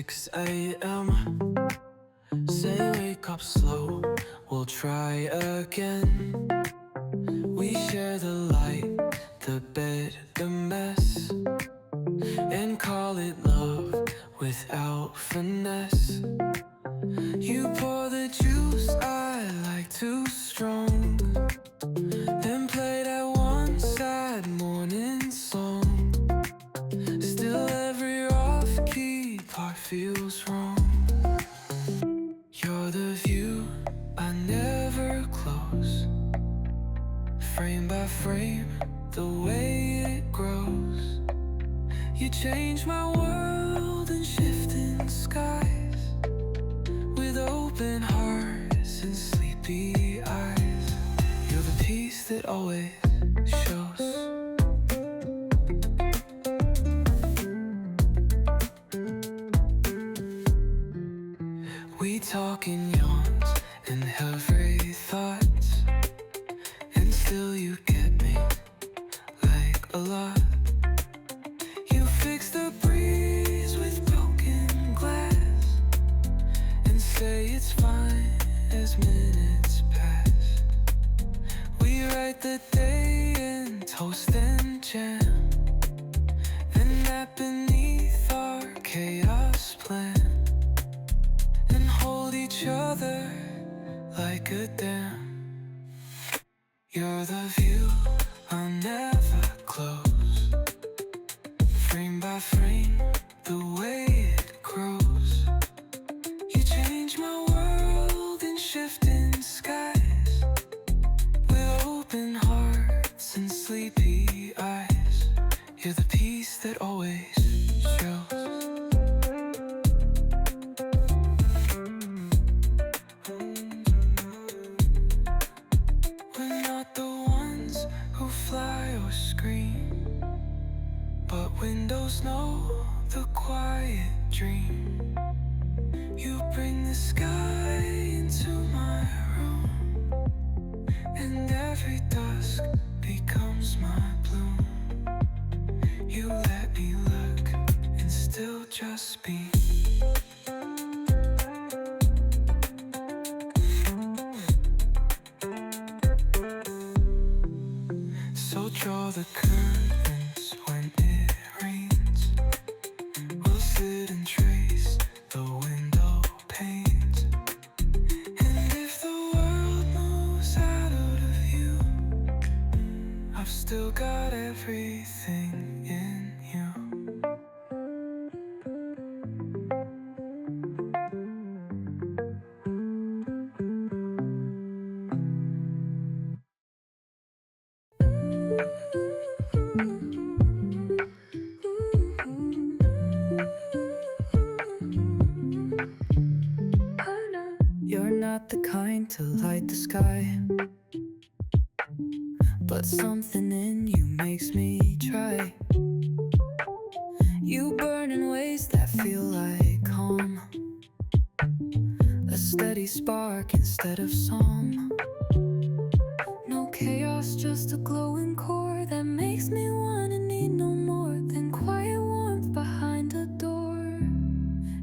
6 a.m. Say wake up slow, we'll try again. We share the light, the bed, the mess, and call it love without finesse. You pour the juice, I like too strong, then play that one sad morning song. Still every off-key part feels wrong. You're the view I never close, frame by frame, the way it grows. You change my world in shifting skies, with open hearts and sleepy eyes. You're the peace that always shows. We talk in yawns and every thoughts, and still you get me like a lot. You fix the breeze with broken glass, and say it's fine as minutes pass. We write the day in toast and jam, and nap beneath our chaos plan, and hold each other like a dam. You're the view I'll never close, frame by frame, the way it grows. You change my world in shifting skies, with open hearts and sleepy eyes. You're the peace that always shows. We're not the ones who fly or scream, but windows know the quiet dream. You bring the sky into my room, and every dusk becomes my bloom. You let me look and still just be. So draw the curtains when it rains. We'll sit and trace the window panes, and if the world moves out of view, I've still got everything in you. You're not the kind to light the sky, but something in you makes me try. You burn in ways that feel like calm, a steady spark instead of song. No chaos, just a glowing core that makes me wanna need no more than quiet warmth behind a door.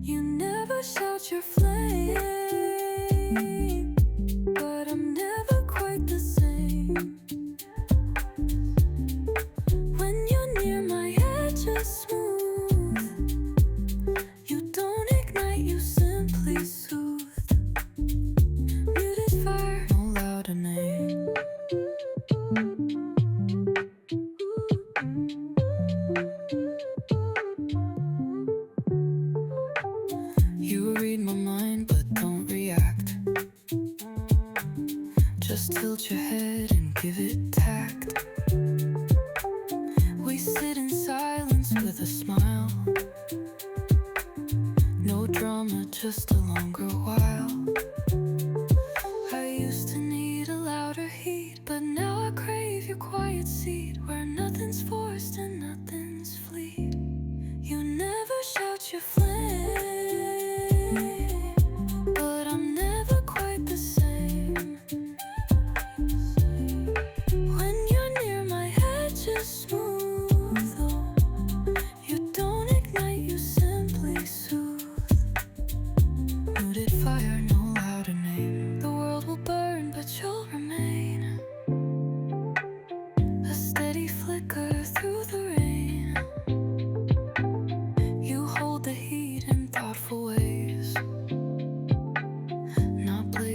You never shout your flame, but I'm never quite the same. When you're near, my edge is smooth. You don't ignite, you simply soothe. Muted fire, no louder name. You read my mind but don't react. Just tilt your head and give it tact. We sit in silence with a smile. No drama, just a longer while. I used to need a louder heat, but now I crave your quiet seat, where nothing's forced and nothing's fleet. You never shout your flame, but I'm never quite the same. When you're near, my edge is smooth. Oh, you don't ignite, you simply soothe.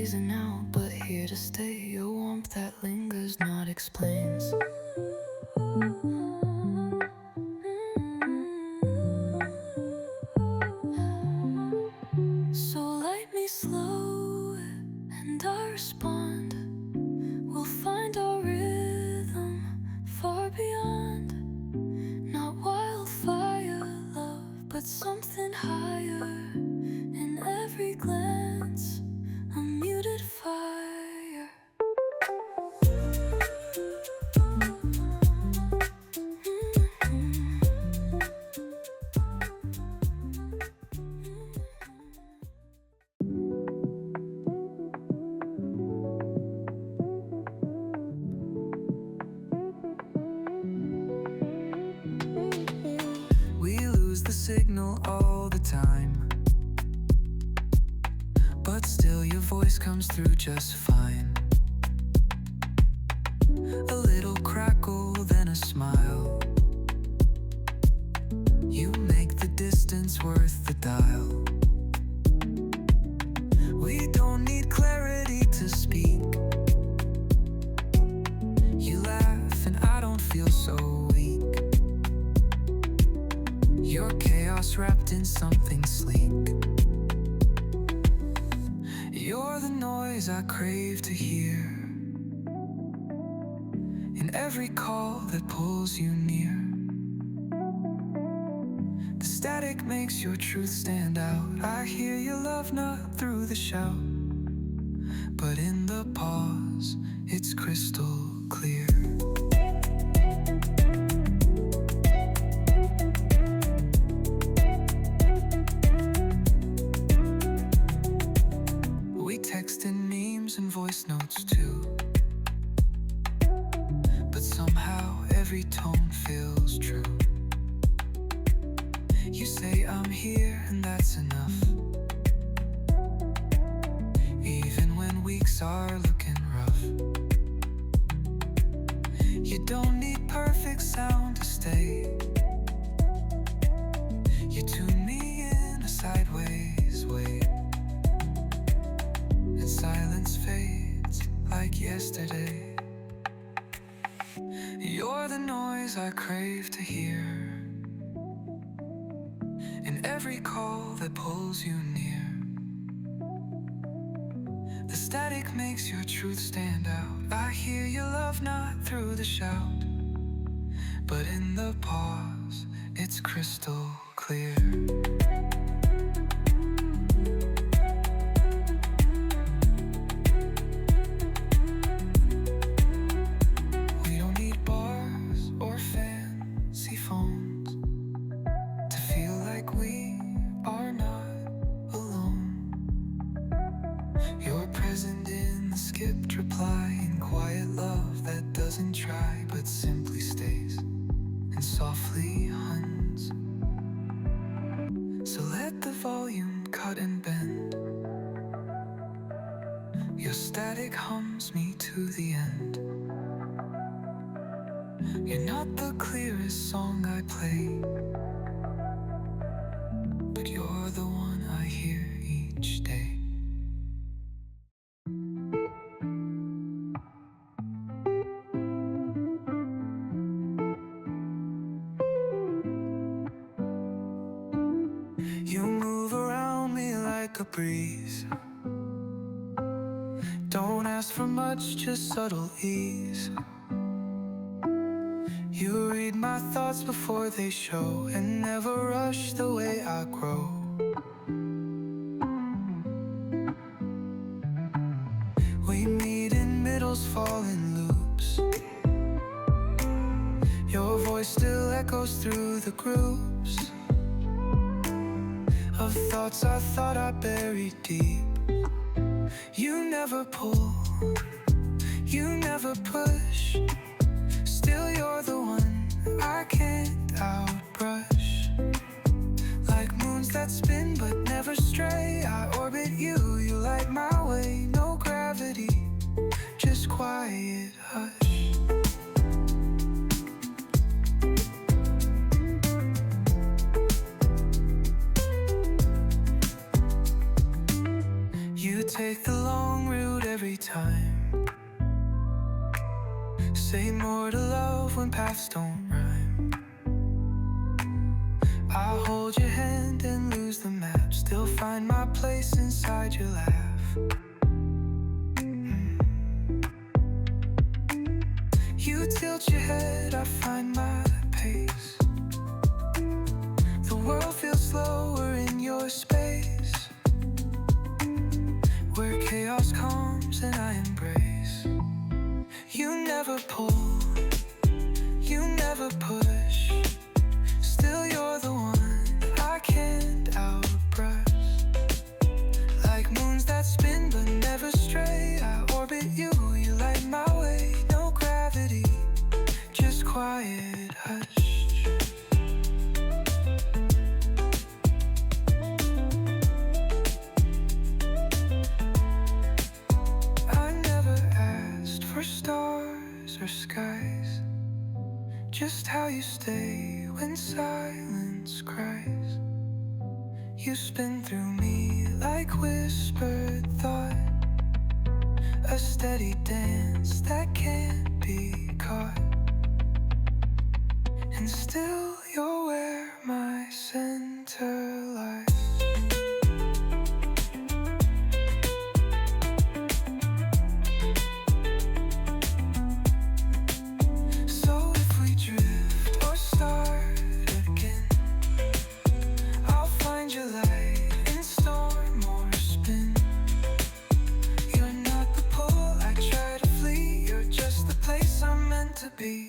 phasing out, but here to stay. Your warmth that lingers, not explains. So light me slow and I respond. We'll find our rhythm far beyond. Not wildfire love, but something higher. In every glance, a muted fire. We lose the signal all the time, but still your voice comes through just fine. A little crackle, then a smile. You make the distance worth the dial. We don't need clarity to speak. You laugh and I don't feel so weak. Your chaos wrapped in something sleek. You're the noise I crave to hear. In every call that pulls you near. The static makes your truth stand out. I hear your love not through the shout, but in the pause, it's crystal clear. We text in memes and voice notes too, but somehow every tone feels true. You say I'm here and that's enough, even when weeks are looking rough. You don't need perfect sound to stay. You tune me in a sideways way, and silence fades like yesterday. You're the noise I crave to hear. In every call that pulls you near. The static makes your truth stand out. I hear your love not through the shout, but in the pause, it's crystal clear. We don't need bars or fancy phones to feel like we are not alone. You're present in the skipped reply, in quiet love that doesn't try but simply stays and softly huns. So let the volume cut and bend. Your static hums me to the end. You're not the clearest song I play, but you're the one I hear each day. You move around me like a breeze. Don't ask for much, just subtle ease. You read my thoughts before they show, and never rush the way I grow. We meet in middles, fall in loops. Your voice still echoes through the groups of thoughts I thought I buried deep. You never pull, you never push. Still you're the one I can't outbrush. Like moons that spin but never stray, I orbit you, you light my way. No gravity, just quiet hush. You take the long river every time. Say more to love when paths don't rhyme. I'll hold your hand and lose the map, still find my place inside your laugh. You tilt your head, I find my pace. The world feels slower in your space, where chaos calms and I embrace. You never pull, you never push, still you're the one I can't outbrush. Like moons that spin but never stray, I orbit you, you light my way. No gravity, just quiet hush. I never asked for stars or skies, just how you stay when silence cries. You spin through me like whispered thought, a steady dance that can't be caught. And still you're where my center lies. So if we drift or start again, I'll find your light in storm or spin. You're not the pull I try to flee, you're just the place I'm meant to be.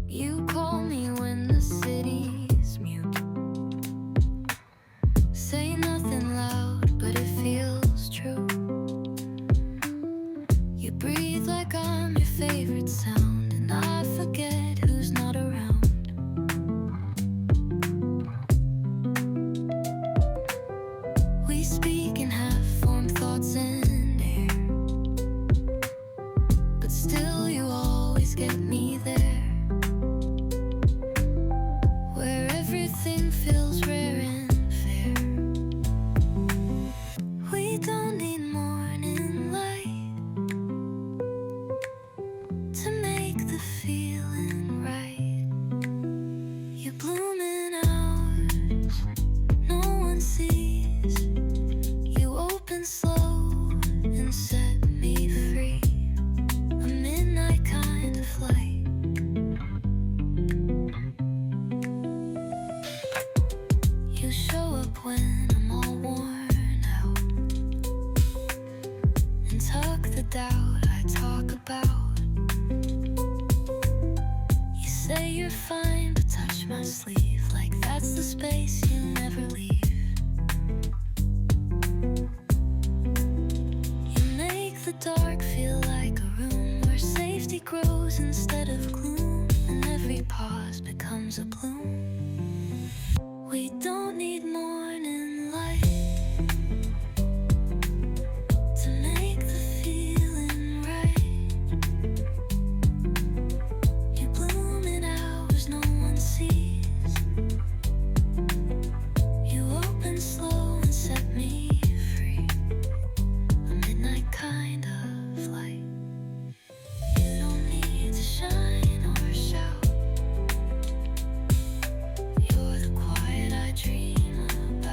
You call me when the city's mute. Say nothing loud, but it feels true. You breathe like I'm your favorite sound, and I forget who's not around. We speak in half-formed thoughts in air, but still you always get me there, where everything feels rare and fair. We don't need morning light to make the feeling right. You bloom in hours no one sees. You open slow and set me free. A midnight kind of light. You show up when I'm all worn out, and tuck the doubt I talk about. You say you're fine, but touch my sleeve like that's the space you never leave. You make the dark feel like a room where safety grows instead of gloom, and every pause becomes a bloom. We don't need morning light to make the feeling right. You bloom in hours no one sees. You open slow and set me free. A midnight kind of light. You don't need to shine or shout. You're the quiet I dream about.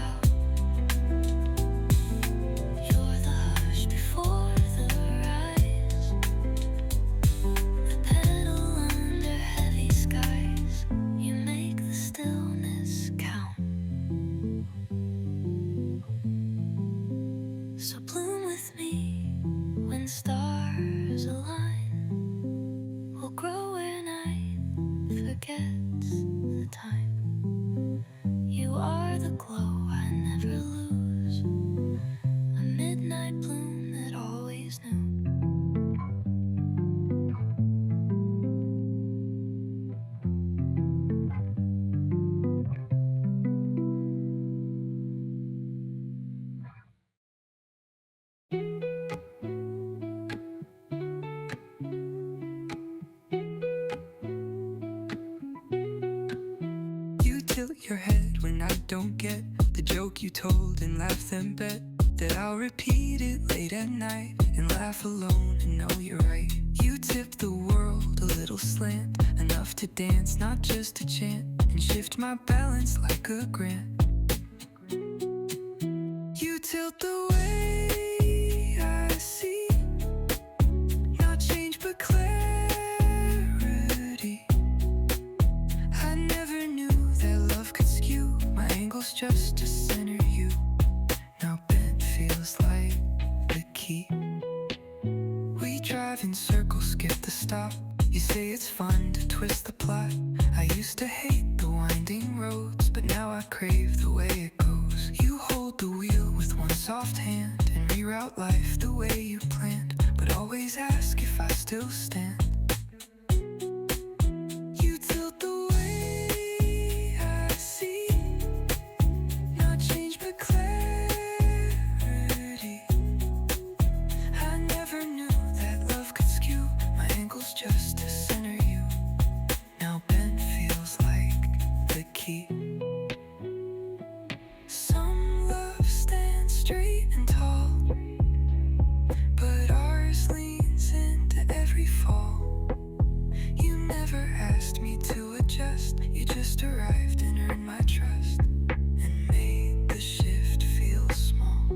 your head when I don't get the joke you told, and laugh then bet that I'll repeat it late at night and laugh alone and know you're right. You tip the world a little slant, enough to dance, not just to chant, and shift my balance like a grant. You tilt the way I see, not change but clarity. I never knew that love could skew my angles just to center you. Now bent feels like the key. We drive in circles, skip the stop. You say it's fun to twist the plot. I used to hate the winding roads, but now I crave the way it goes. You hold the wheel with one soft hand and reroute life the way you planned, but always ask if I still stand. You tilt the way I see, not change but clarity. I never knew that love could skew my angles just to center you. Now bent feels like the key. Some love stands straight and tall, but ours leans into every fall. You never asked me to adjust, you just arrived and earned my trust, and made the shift feel small.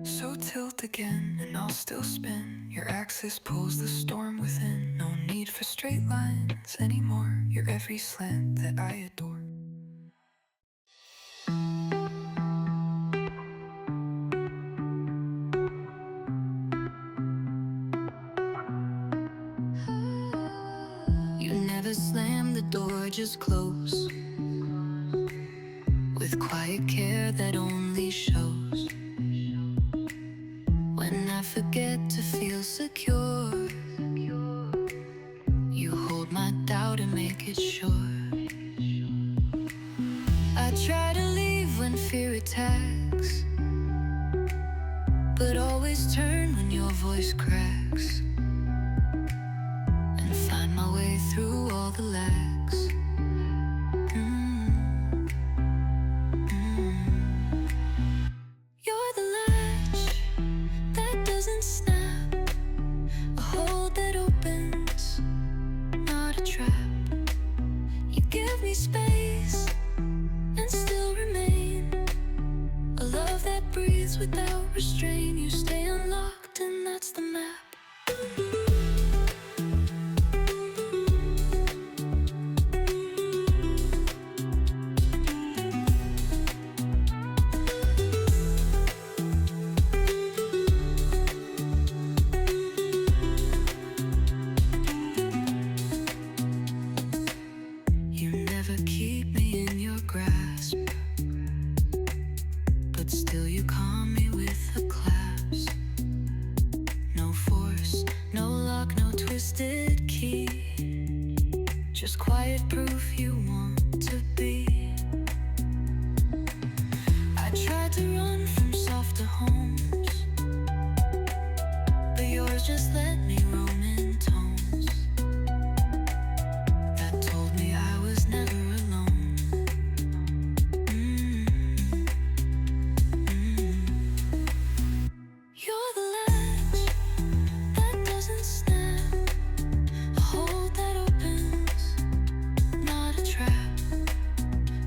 So tilt again and I'll still spin. Your axis pulls the storm within. No need for straight lines anymore. You're every slant that I adore. You never slam the door, just close, with quiet care that only shows when I forget to feel secure. You hold my doubt and make it sure. I try to leave when fear attacks, but always turn when your voice cracks, and find my way through all the lags. You're the latch that doesn't snap, a hole that opens, not a trap. You give me space and still remain, a love that breathes without restraint. You stay unlocked and that's the map. You never keep me in your grasp, but still you calm me with a clasp. No force, no lock, no twisted key, just quiet proof you want to be. I tried to run from softer homes, but yours just let me roam in tones that told me I was never alone. You're the latch that doesn't snap, a hole that opens, not a trap.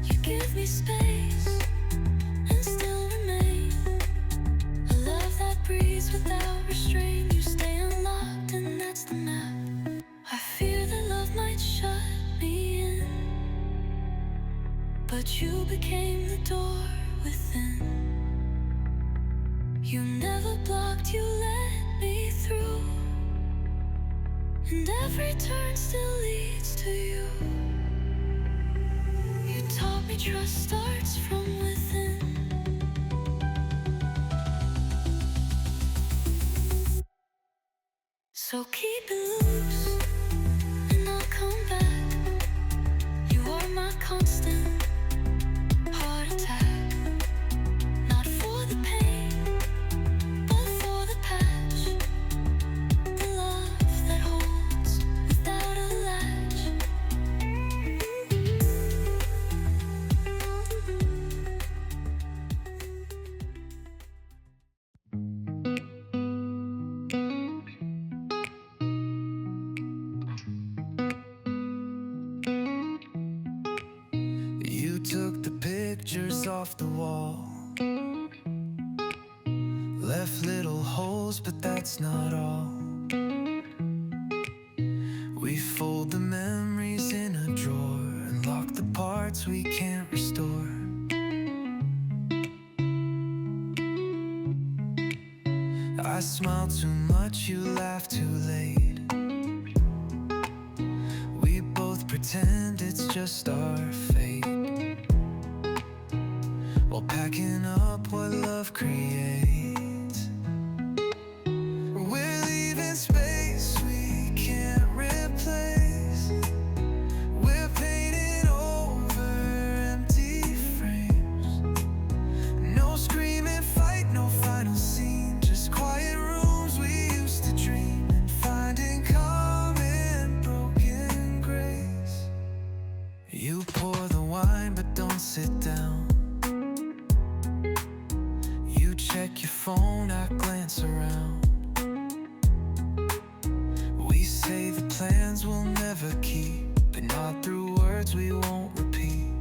You give me space and still remain, a love that breathes without restraint. You stay unlocked and that's the map. I fear that love might shut me in, but you became the door within. You never blocked, you let me through, and every turn still leads to you. You taught me trust starts from within. So keep it loose and I'll come back. You are my constant heart attack, not for the pain, but for the patch, the love that holds without a latch. off the wall. Left little holes, but that's not all. We fold the memories in a drawer and lock the parts we can't restore. I smile too much, you laugh too late. We both pretend it's just our fate, while packing up what love creates. We're leaving space we can't replace. We're painting over empty frames. No screaming fight, no final scene, just quiet rooms we used to dream, and finding calm in broken grace. You pour the wine but don't sit down. You check your phone, I glance around. We say the plans we'll never keep, but not through words we won't repeat.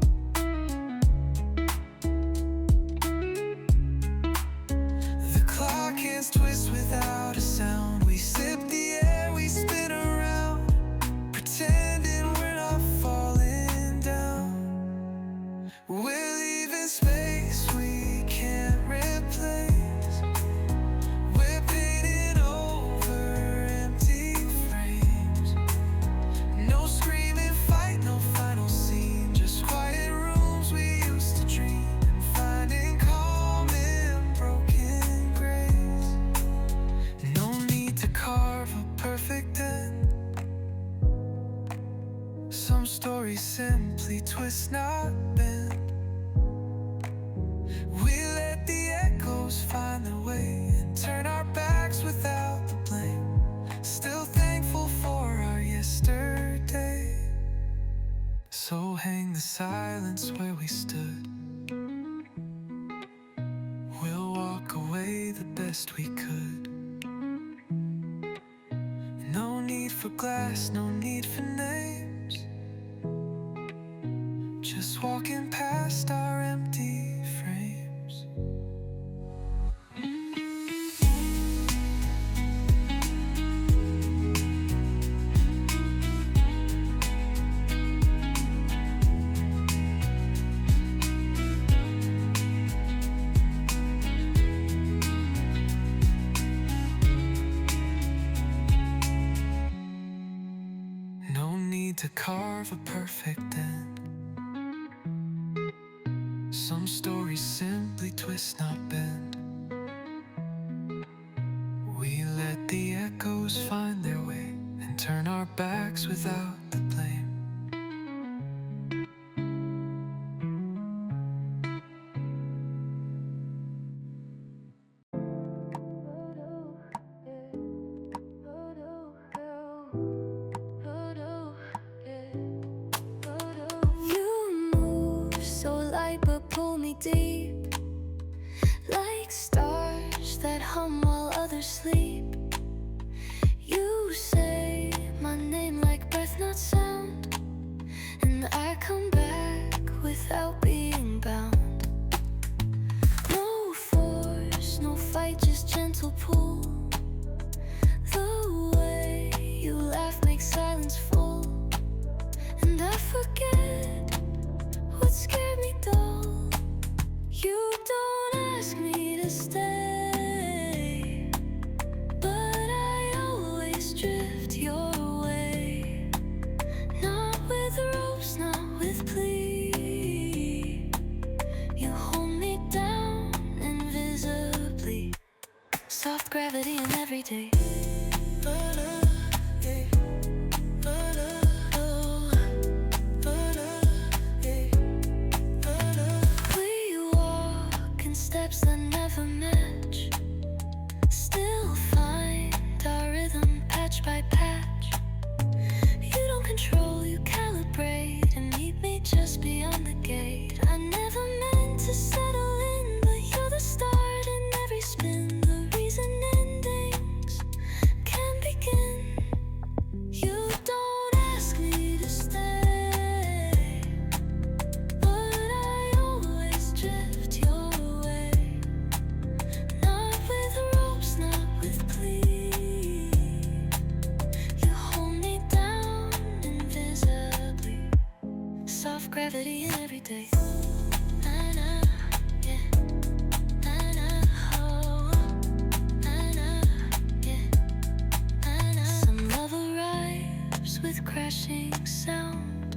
The clock hands twist without a sound. We sip the air, we spin around, pretending we're not falling down. We're leaving space we can't replace. We're painting over empty frames. No screaming fight, no final scene, just quiet rooms we used to dream, and finding calm in broken grace. No need to carve a perfect end. Some stories simply twist, not bend. We let the echoes find their way and turn our backs without the blame. Still thankful for our yesterday. So hang the silence where we stood. We'll walk away the best we could. No need for glass, no need for names, just walking past our empty frames. No need to carve a perfect end. Some stories simply twist, not bend. We let the echoes find their way and turn our backs without the blame. You move so light but pull me deep, like stars that hum while others sleep. You say my name like breath, not sound, and I come back without being bound. No force, no fight, just gentle pull. The way you laugh makes silence full, and I forget what scared me dull. You don't ask me to stay, but I always drift your way. Not with ropes, not with plea. You hold me down invisibly. Soft gravity in every day. We walk in steps that never match, still find our rhythm patch by patch. You don't control, you calibrate and meet me just beyond the gate. I never meant to settle in, but you're the start in every spin, the reason endings gravity in every day. Na na, yeah. Na na, oh. Na na, yeah. Na na. Some love arrives with crashing sound,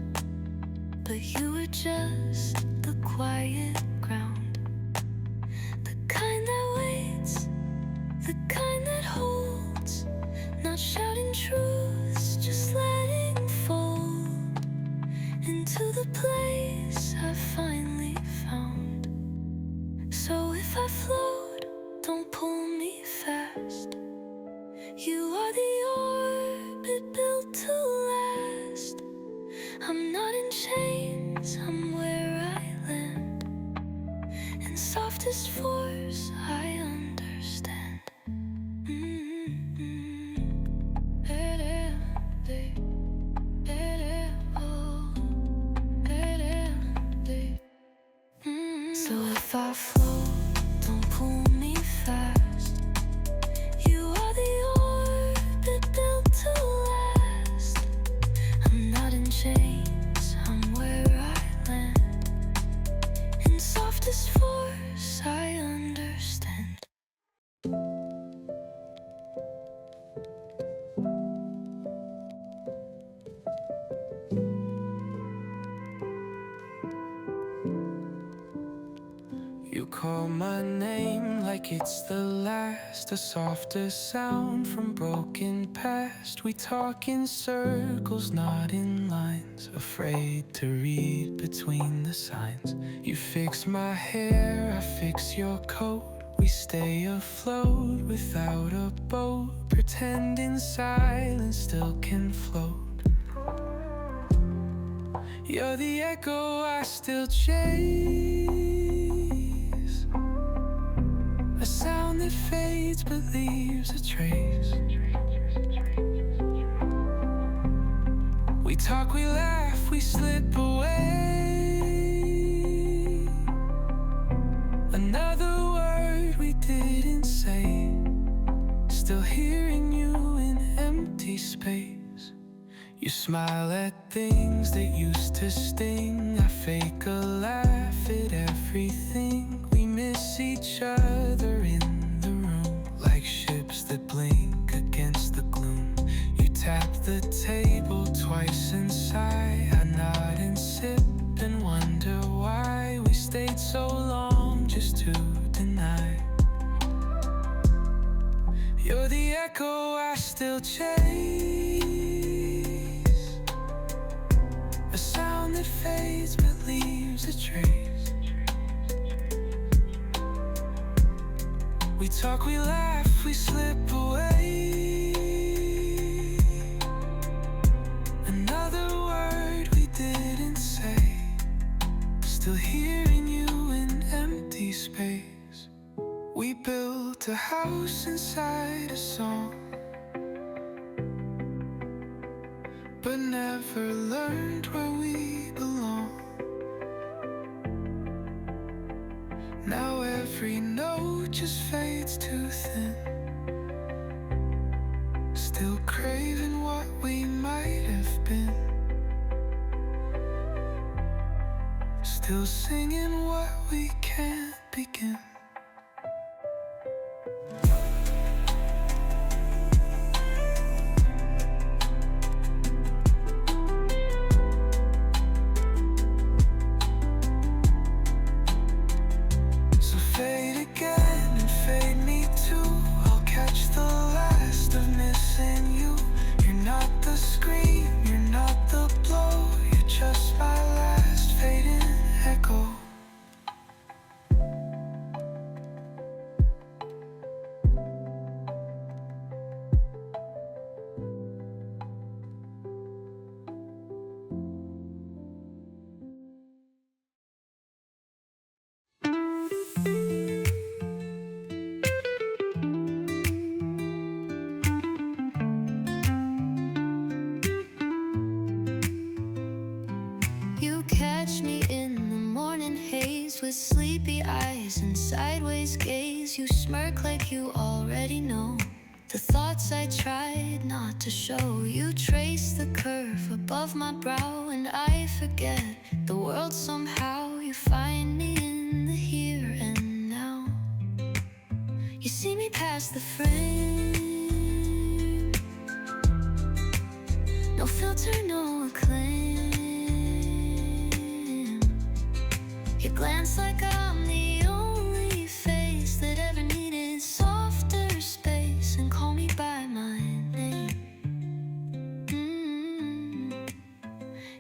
but you were just the quiet ground, the kind that waits, the kind that holds, not shouting truths, just letting fall into the place I finally found. So if I float, don't pull me fast. You are the orbit built to last. I'm not in chains, I'm where I land. In softest force, I understand. So if I float, don't pull me fast. You are the orbit built to last. I'm not in chains, I'm where I land. In softest force, I understand. You call my name like it's the last, a softer sound from broken past. We talk in circles, not in lines, afraid to read between the signs. You fix my hair, I fix your coat. We stay afloat without a boat, pretending silence still can float. You're the echo I still chase, a sound that fades but leaves a trace. We talk, we laugh, we slip away. Another word we didn't say, still hearing you in empty space. You smile at things that used to sting. I fake a laugh at everything. We miss each other in the room, like ships that blink against the gloom. You tap the table twice and sigh. I nod and sip and wonder why we stayed so long just to deny. You're the echo I still chase, a sound that fades but leaves a trace. We talk, we laugh, we slip away. Another word we didn't say, still hearing you in empty space. We built a house inside a song, but never learned where we belong. Now every note just fades too thin, still craving what we might have been, still singing what we can't begin. With sleepy eyes and sideways gaze, you smirk like you already know The thoughts I tried not to show. You trace the curve above my brow, and I forget the world somehow. You find me in the here and now. You see me past the frame. No filter, no acclaim. You glance like I'm the only face that ever needed softer space, and call me by my name.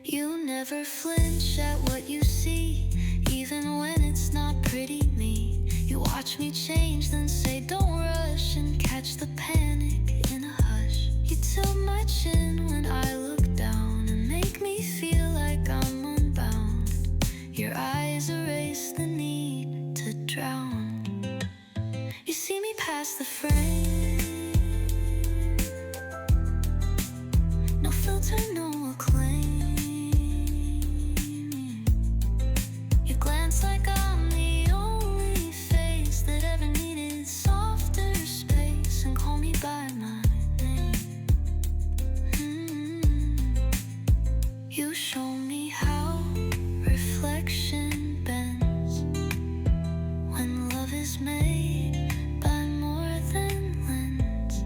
You never flinch at what you see, even when it's not pretty me. You watch me change, then say don't rush, and catch the panic in a hush. You tilt my chin when I look down, and make me feel like I'm unbound. Your eyes erase the need to drown. You see me past the frame. No filter, no acclaim. You glance like I'm the only face that ever needed softer space, and call me by my name. You show me how reflection bends when love is made by more than lens.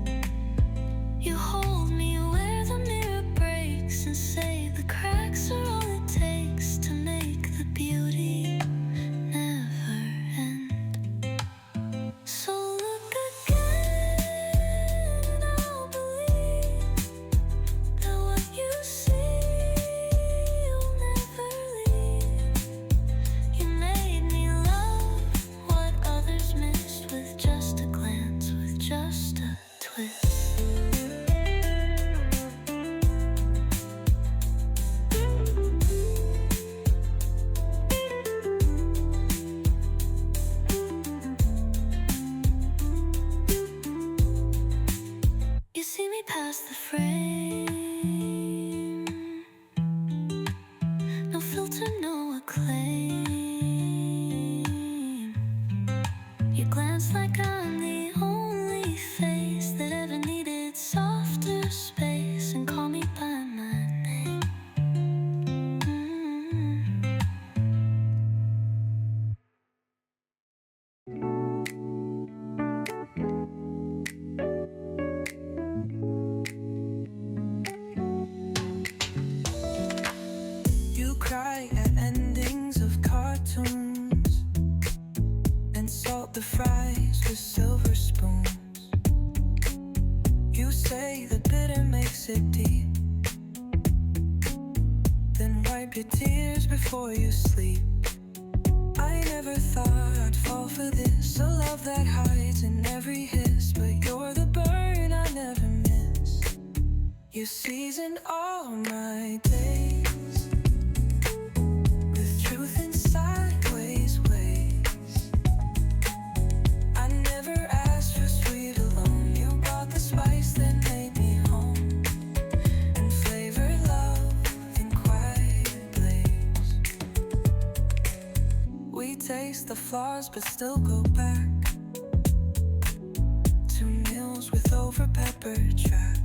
You hold me where the mirror breaks, and say the cracks are all it takes to make the beauty never end. So look again, and I'll believe that what you see you'll never leave. You made me love what others missed, with just a glance, with just a twist. You see me past the frame. No filter, no acclaim. You glance like I'm the only face that ever needed softer space, and call me by my name. You cry at endings of cartoons, and salt the fries with silver spoons. You say the bitter makes it deep, then wipe your tears before you sleep. I never thought I'd fall for this, a love that hides in every hiss, but you're the burn I never miss. You season all my days with truth in sideways ways. I never asked for sweet alone. You brought the spice that made me home, and flavored love in quiet blaze. We taste the flaws but still go back to meals with over-peppered track.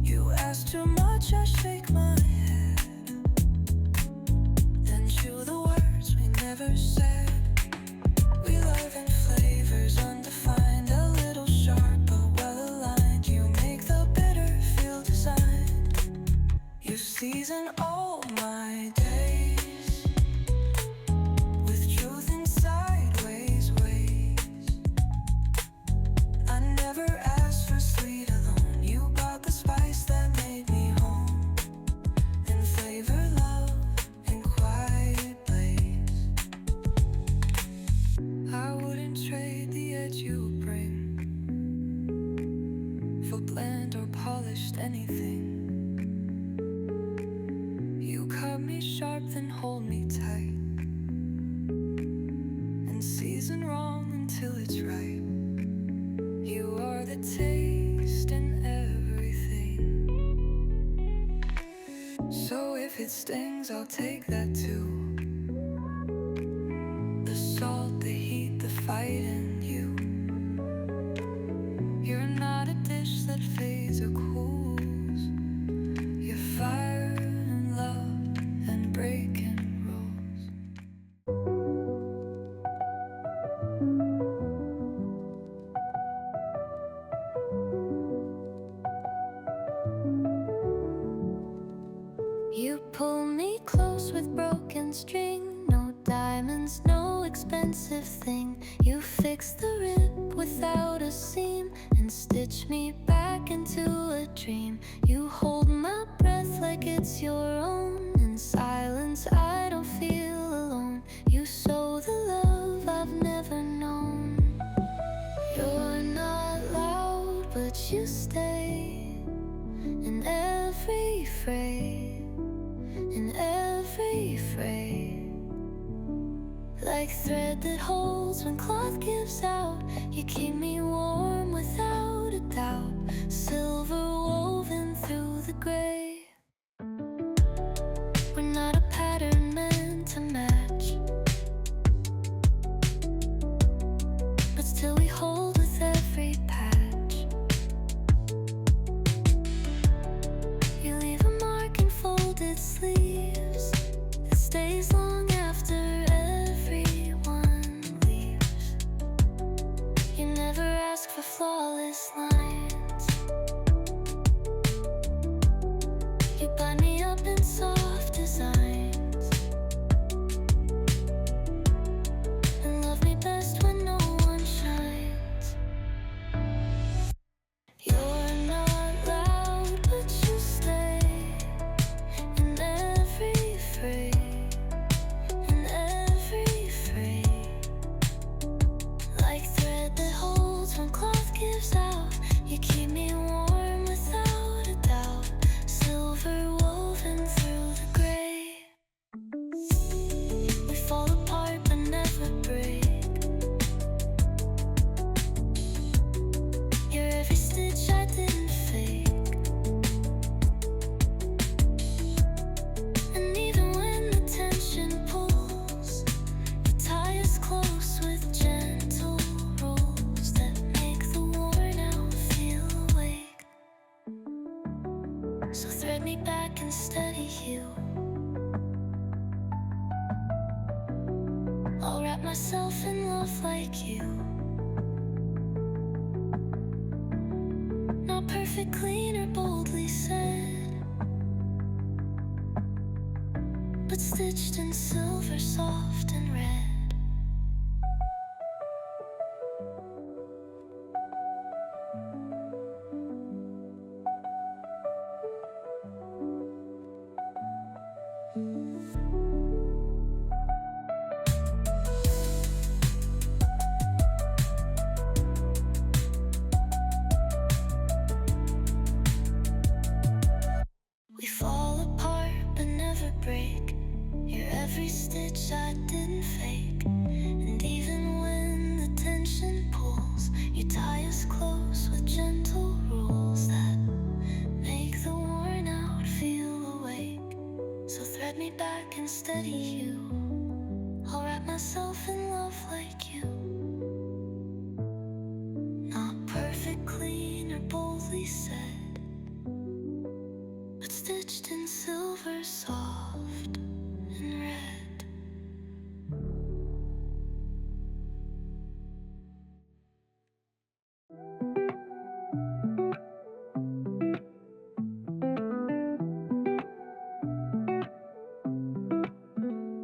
You ask too much, I shake my head, then chew the words we never said. We love in flavors undefined, a little sharp but well aligned. You make the bitter feel designed. You season all my days with truth in sideways ways. I never asked for sweet alone. You got the spice that made me home, and flavor love in quiet blaze. I wouldn't trade the edge you bring for bland or polished anything. You cut me sharp, then hold me tight, and season wrong until it's right. You are the taste in everything. So if it stings, I'll take that too. The salt, the heat, the fight in you. You pull me close with broken string. No diamonds, no expensive thing. You fix the rip without a seam and stitch me back into a dream. You hold my breath like it's your own. In silence I don't feel alone. You sow the love I've never known. You're not loud, but you stay in every phrase, in every phrase. Like thread that holds when cloth gives out. You keep me warm without a doubt. Silver woven through the gray. We're not a pattern meant to match, but still we hold with every patch. You leave a mark in folded sleeves that stays long after everyone leaves. You never ask for flawless lines. You bind me up in soft designs and love me best when no one shines. You're not loud, but you stay in every phrase, in every phrase. Like thread that holds when cloth gives out. You keep me warm without a doubt. Silver woven through the gray. We fall apart but never break. You're every stitch I didn't fake. And even when the tension pulls, you tie us close with gentle rules that make the worn out feel awake. So thread me back and steady you. I'll wrap myself in love like you. Not perfect, clean, or boldly said, but stitched in silver, soft and red. We fall apart but never break. You're every stitch I didn't fake. And even when the tension pulls, you tie us close with gentle rules that make the worn out feel awake. So thread me back and steady you. I'll wrap myself in love like you. Not perfect, clean, or boldly said, but stitched in silver, soft and red.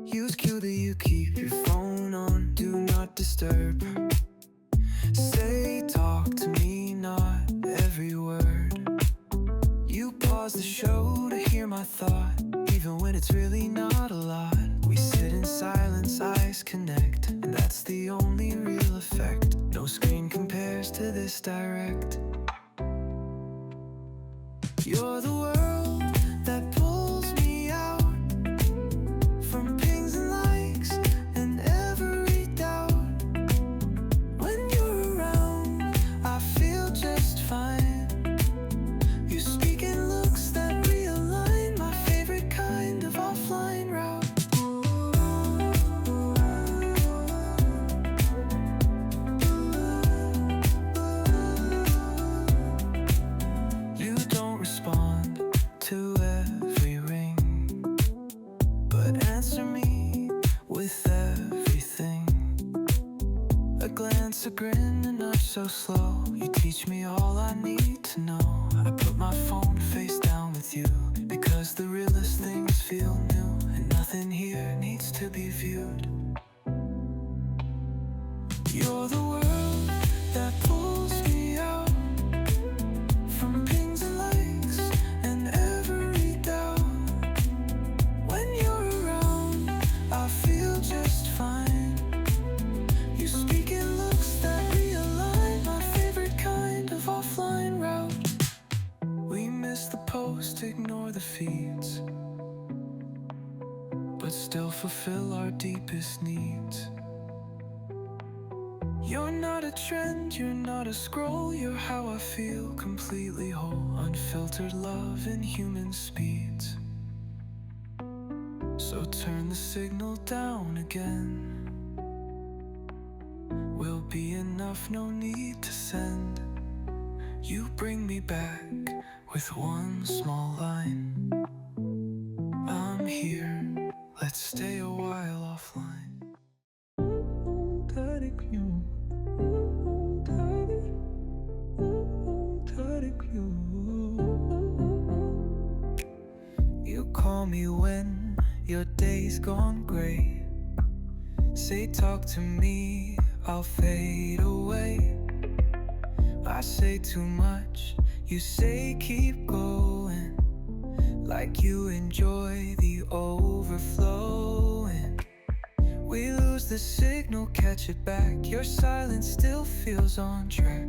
Use cue that you keep your phone on do not disturb. Say talk to me, not every word. You pause the show to hear my thought, even when it's really not a lot. We sit in silence, eyes connect, and that's the only real effect. No screen compares to this direct. You're the world that pulls me out from pings and likes and every doubt. When you're around, I feel just fine. You speak in looks that realign, my favorite kind of offline route. You don't respond to every ring, but answer me with everything. A glance, a grin, and not so slow. You teach me all I need to know. I put my phone face down with you, because the realest things press the post, ignore the feeds, but still fulfill our deepest needs. You're not a trend, you're not a scroll, you're how I feel, completely whole. Unfiltered love in human speeds. So turn the signal down again. Will be enough, no need to send. You bring me back with one small line. I'm here, let's stay a while offline. You call me when your day's gone gray. Say talk to me, I'll fade away. I say too much, you say keep going, like you enjoy the overflowing. We lose the signal, catch it back. Your silence still feels on track.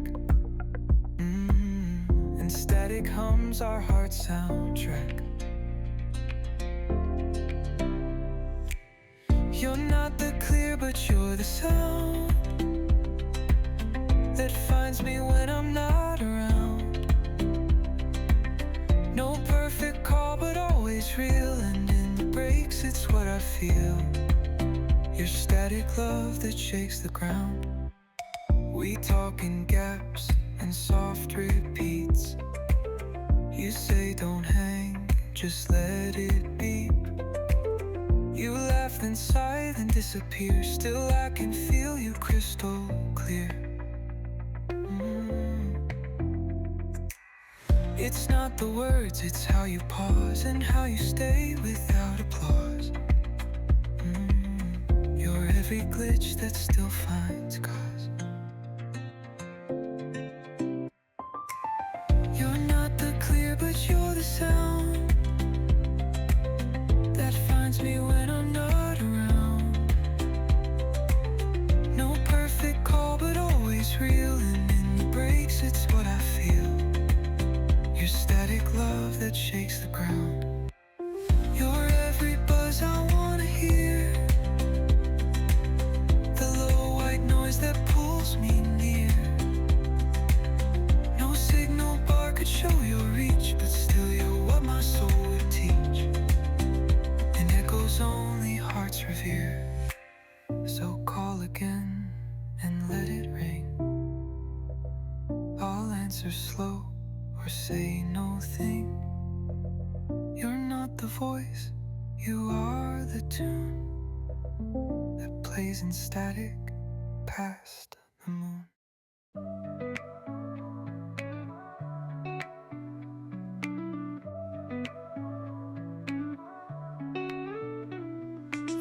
And static hums our heart soundtrack. You're not the clear, but you're the sound that finds me when I'm not around. No perfect call, but always real. And in the breaks, it's what I feel. Your static love that shakes the ground. We talk in gaps and soft repeats. You say don't hang, just let it beep. You laugh then sigh then disappear. Still I can feel you crystal clear. It's not the words, it's how you pause and how you stay without applause. You're every glitch that still finds cause. You're not the clear, but you're the sound that finds me when I'm not around. No perfect call, but always real. And in the breaks, it's what I feel. Your static love that shakes the ground. You're every buzz I wanna hear, the low white noise that pulls me near. No signal bar could show your reach, but still you're what my soul would teach. And echoes only hearts revere. So call again and let it ring. I'll answer slow or say no thing. You're not the voice, you are the tune that plays in static past the moon.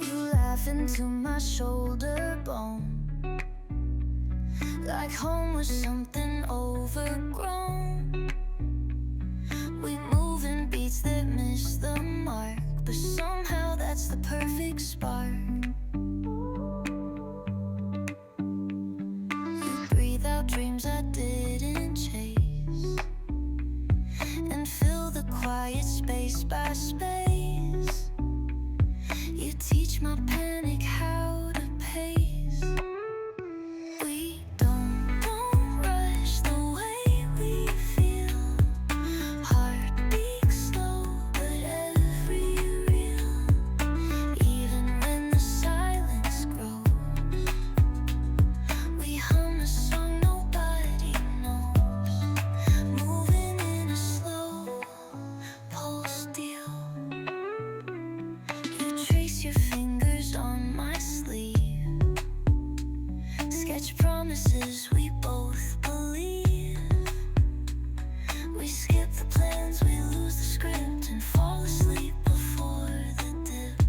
You laugh into my shoulder bone, like home was something overgrown. We move in beats that miss the mark, but somehow that's the perfect spark. You breathe out dreams I didn't chase, and fill the quiet space by space. You teach my panic how to pace. We don't rush the way we feel. Heart beats slow, but every real. Even when the silence grows, we hum a song nobody knows. Moving in a slow pulse deal. You trace your fingers on my sleeve, sketch promises we both believe. We skip the plans, we lose the script, and fall asleep before the dip.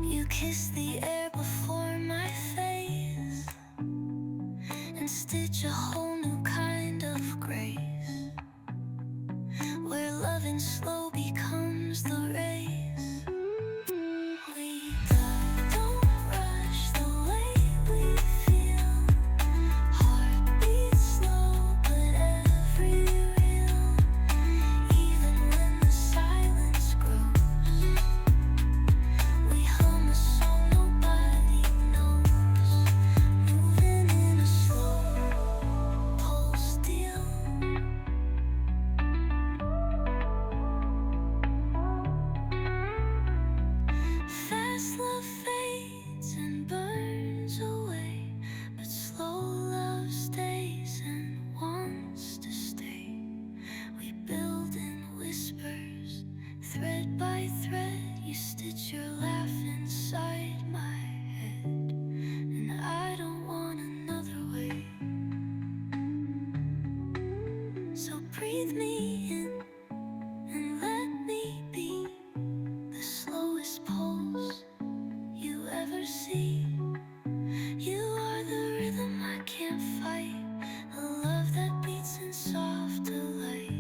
You kiss the air before my face, and stitch a whole new kind of grace, where loving slow becomes the race. We don't rush the way we feel. Heart beats slow, breathe me in and let me be the slowest pulse you ever see. You are the rhythm I can't fight, a love that beats in soft delight.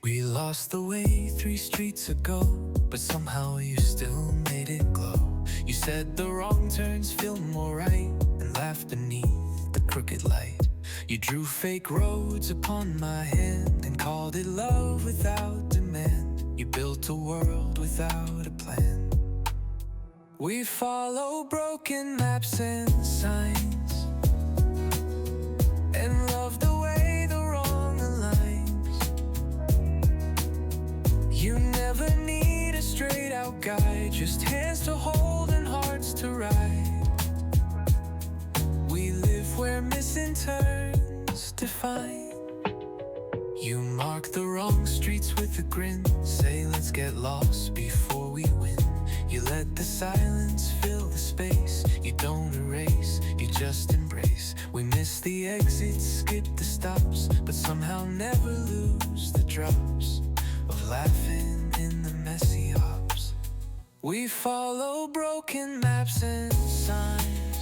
We lost the way 3 streets ago, but somehow you still made it glow. You said the wrong turns feel more right, and laughed beneath the crooked light. You drew fake roads upon my hand, and called it love without demand. You built a world without a plan. We follow broken maps and signs, and love the way the wrong aligns. You never need a straight out guide, just hands to hold and hearts to ride. We live where missing turns define. You mark the wrong streets with a grin, say let's get lost before we win. You let the silence fill the space, you don't erase, you just embrace. We miss the exits, skip the stops, but somehow never lose the drops of laughing in the messy hops. We follow broken maps and signs,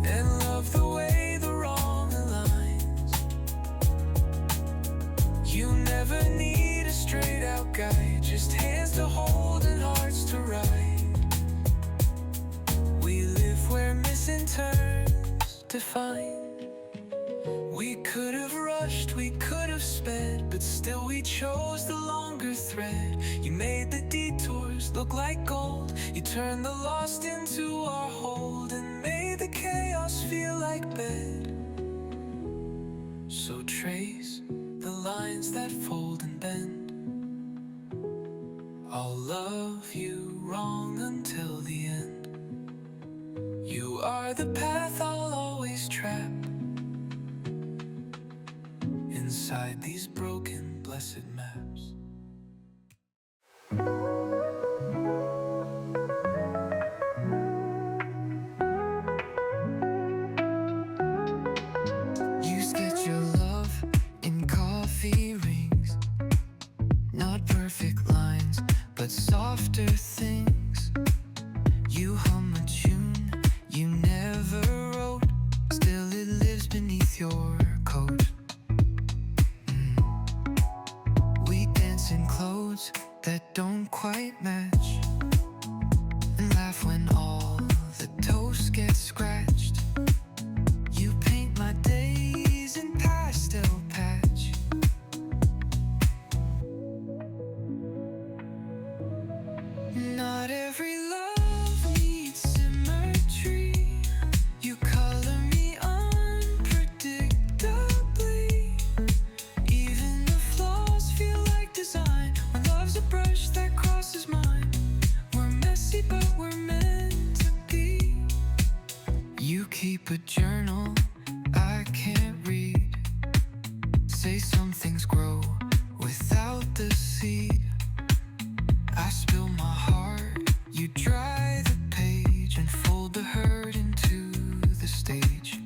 and love the way the wrong aligns. You never need a straight out guide, just hands to hold and hearts to ride. We live where missing turns define. We could have rushed, we could have sped, but still we chose the longer thread. You made the detours look like gold, you turned the lost into our hold, and made the chaos feel like bed. So trace the lines that fold and bend. I'll love you wrong until the end. You are the path I'll always trap inside these broken, blessed maps. You sketch your love in coffee rings, not perfect lines, but softer things. You hum a tune you never wrote, still it lives beneath your coat. We dance in clothes that don't quite match, and laugh when all the toast gets scratched. You paint my days in pastel patch. Not every love needs symmetry. You color me unpredictably. Even the flaws feel like design. When love's a brush that crosses mine. We're messy but we're meant to be. You keep a journal I can't read. Say some things grow without the seed. I spill my heart, you dry the page, and fold the hurt into the stage.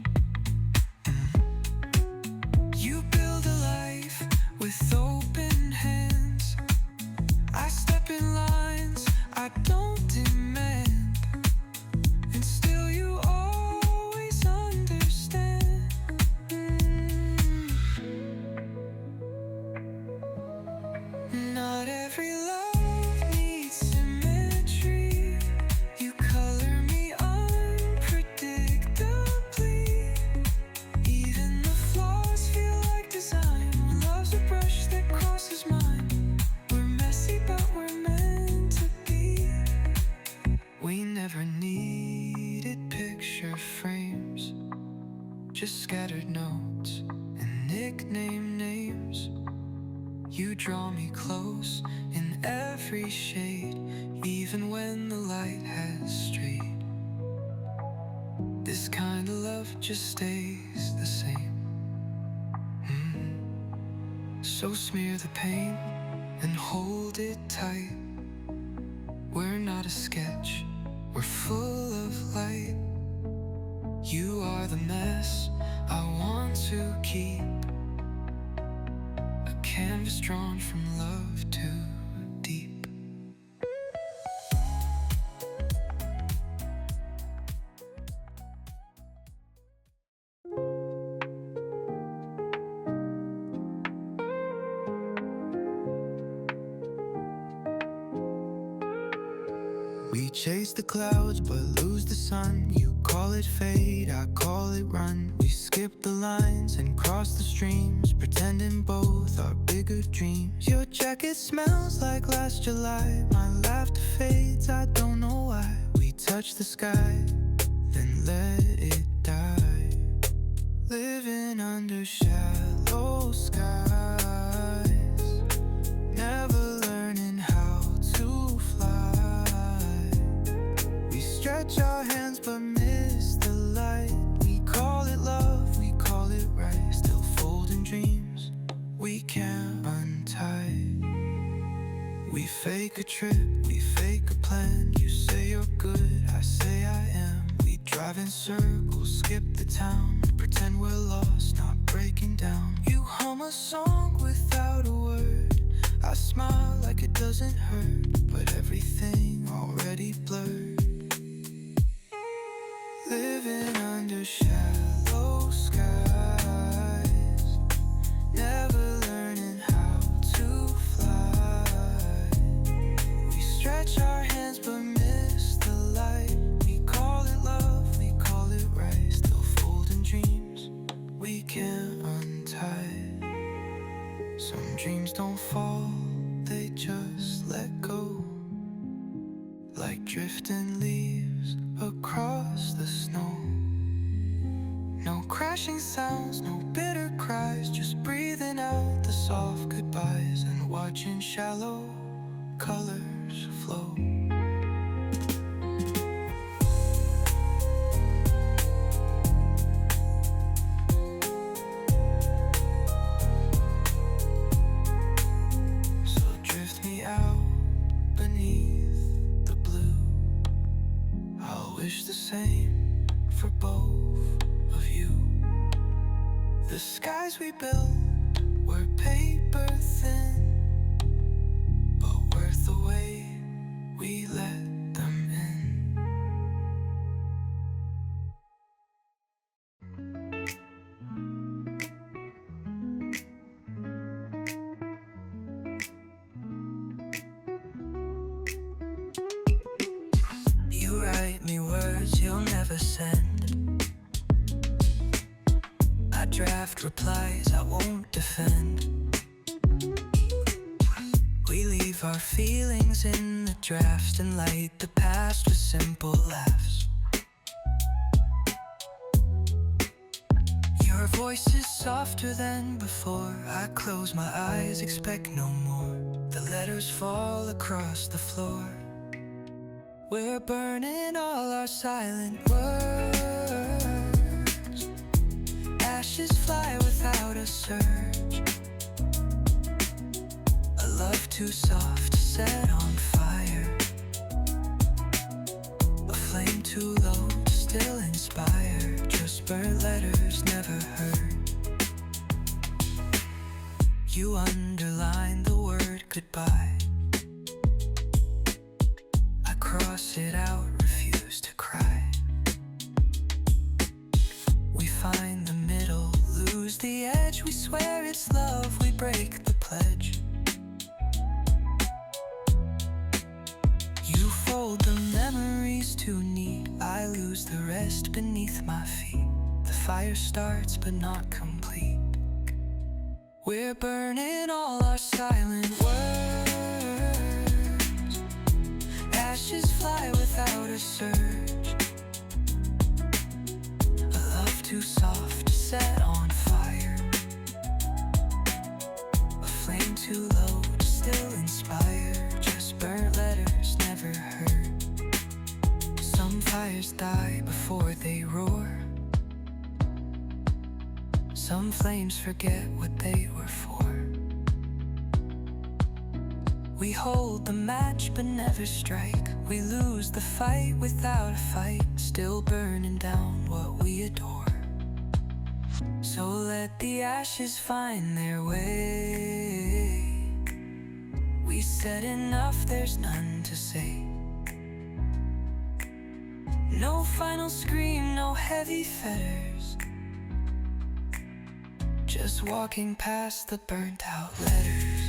You build a life with open hands. I step in lines I don't demand, and still you always understand. Not every love needs symmetry. You color me unpredictably. Even the flaws feel like design. When love's a brush that crosses mine. We're messy but we're meant to be. We never needed picture frames. just scattered notes and nickname names. You draw me close in every shade, even when the light has strayed. This kind of love just stays the same. So smear the pain and hold it tight. We're not a sketch, we're full of light. You are the mess I want to keep, a canvas drawn from love too deep. We chase the clouds but lose the sun. You call it fate, I call it run. We skip the lines and cross the streams, pretending both are bigger dreams. Your jacket smells like last July. My laughter fades, I don't know why. We touch the sky, then let it die. Living under shallow skies, never learning how to fly. We stretch our hands but miss the light. We call it love, we call it right. Still folding dreams we can't untie. We fake a trip, we fake a plan. You say you're good, I say I am. We drive in circles, skip the town, pretend we're lost, not breaking down. You hum a song without a word. I smile like it doesn't hurt, but everything already blurred. Living under shallow skies, never learning how to fly. We stretch our hands but miss the light. We call it love, we call it right. Still folding dreams we can't untie. Some dreams don't fall, they just let go, like drifting leaves across the snow. No crashing sounds, no bitter cries, just breathing out the soft goodbyes and watching shallow colors flow. So drift me out beneath the blue. I'll wish the same for both of you. The skies we built were paper thin, but worth the way we let them in. You write me words you'll never send. I draft replies I won't defend. We leave our feelings in the draft and light the past with simple laughs. Your voice is softer than before. I close my eyes, expect no more. The letters fall across the floor. We're burning all our silent words. Ashes fly without a surge. A love too soft to set on fire. A flame too low to still inspire. Just burnt letters never heard. You underline the word goodbye. I cross it out, refuse to cry. We find the middle, lose the edge. We swear it's love, we break the pledge. You fold the memories too neat. I lose the rest beneath my feet. The fire starts but not complete. We're burning all our silent words. Ashes fly without a surge. A love too soft to set on fire. A flame too low to still inspire. Just burnt letters never heard. Some fires die before they roar. Some flames forget what they were for. We hold the match but never strike. We lose the fight without a fight. Still burning down what we adore. So let the ashes find their way. We said enough, there's none to say. No final scream, no heavy fetters. Just walking past the burnt out letters.